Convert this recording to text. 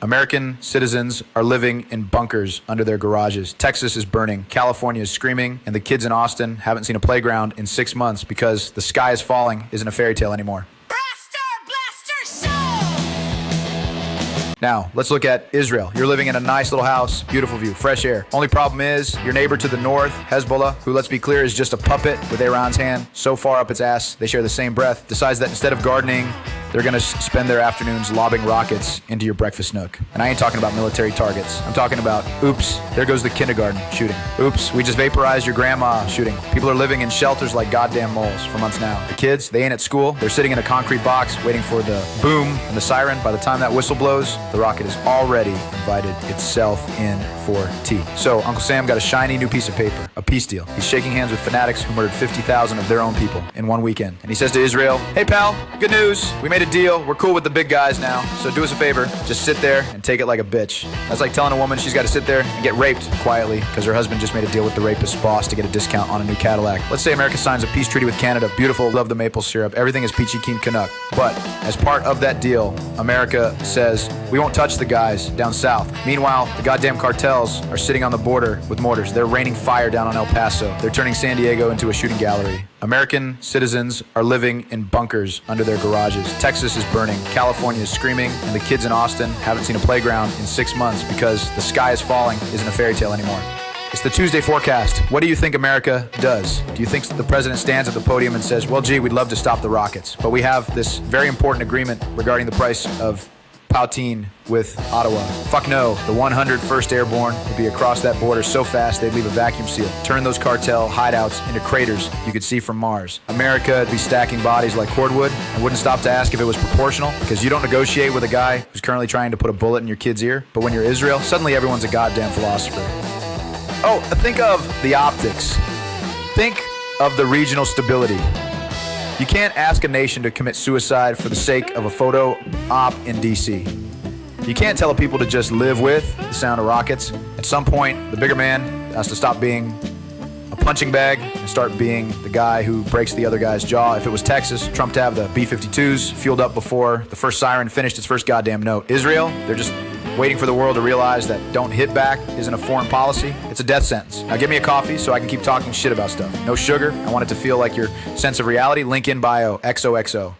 American citizens are living in bunkers under their garages. Texas is burning. California is screaming. And the kids in Austin haven't seen a playground in 6 months because the sky is falling isn't a fairy tale anymore. Now, let's look at Israel. You're living in a nice little house, beautiful view, fresh air. Only problem is your neighbor to the north, Hezbollah, who, let's be clear, is just a puppet with Iran's hand so far up its ass, they share the same breath, decides that instead of gardening, they're going to spend their afternoons lobbing rockets into your breakfast nook. And I ain't talking about military targets. I'm talking about, oops, there goes the kindergarten shooting. Oops, we just vaporized your grandma shooting. People are living in shelters like goddamn moles for months now. The kids, they ain't at school. They're sitting in a concrete box waiting for the boom and the siren. By the time that whistle blows, the rocket has already invited itself in for tea. So Uncle Sam got a shiny new piece of paper, a peace deal. He's shaking hands with fanatics who murdered 50,000 of their own people in one weekend. And he says to Israel, hey pal, good news. We made a deal. We're cool with the big guys now. So do us a favor. Just sit there and take it like a bitch. That's like telling a woman she's got to sit there and get raped quietly because her husband just made a deal with the rapist's boss to get a discount on a new Cadillac. Let's say America signs a peace treaty with Canada. Beautiful. Love the maple syrup. Everything is peachy keen Canuck. But as part of that deal, America says we won't touch the guys down south. Meanwhile, the goddamn cartels are sitting on the border with mortars. They're raining fire down on El Paso. They're turning San Diego into a shooting gallery. American citizens are living in bunkers under their garages. Texas is burning. California is screaming. And the kids in Austin haven't seen a playground in 6 months because the sky is falling isn't a fairy tale anymore. It's the Tuesday forecast. What do you think America does? Do you think the president stands at the podium and says, well, gee, we'd love to stop the rockets, but we have this very important agreement regarding the price of poutine with Ottawa? Fuck no. The 101st Airborne would be across that border so fast they'd leave a vacuum seal, turn those cartel hideouts into craters you could see from Mars. America would be stacking bodies like cordwood and wouldn't stop to ask if it was proportional, because you don't negotiate with a guy who's currently trying to put a bullet in your kid's ear. But when you're Israel, suddenly everyone's a goddamn philosopher. Oh, think of the optics. Think of the regional stability. You can't ask a nation to commit suicide for the sake of a photo op in DC. You can't tell people to just live with the sound of rockets. At some point, the bigger man has to stop being a punching bag and start being the guy who breaks the other guy's jaw. If it was Texas, Trump to have the B-52s fueled up before the first siren finished its first goddamn note. Israel, they're just waiting for the world to realize that don't hit back isn't a foreign policy. It's a death sentence. Now give me a coffee so I can keep talking shit about stuff. No sugar. I want it to feel like your sense of reality. Link in bio. XOXO.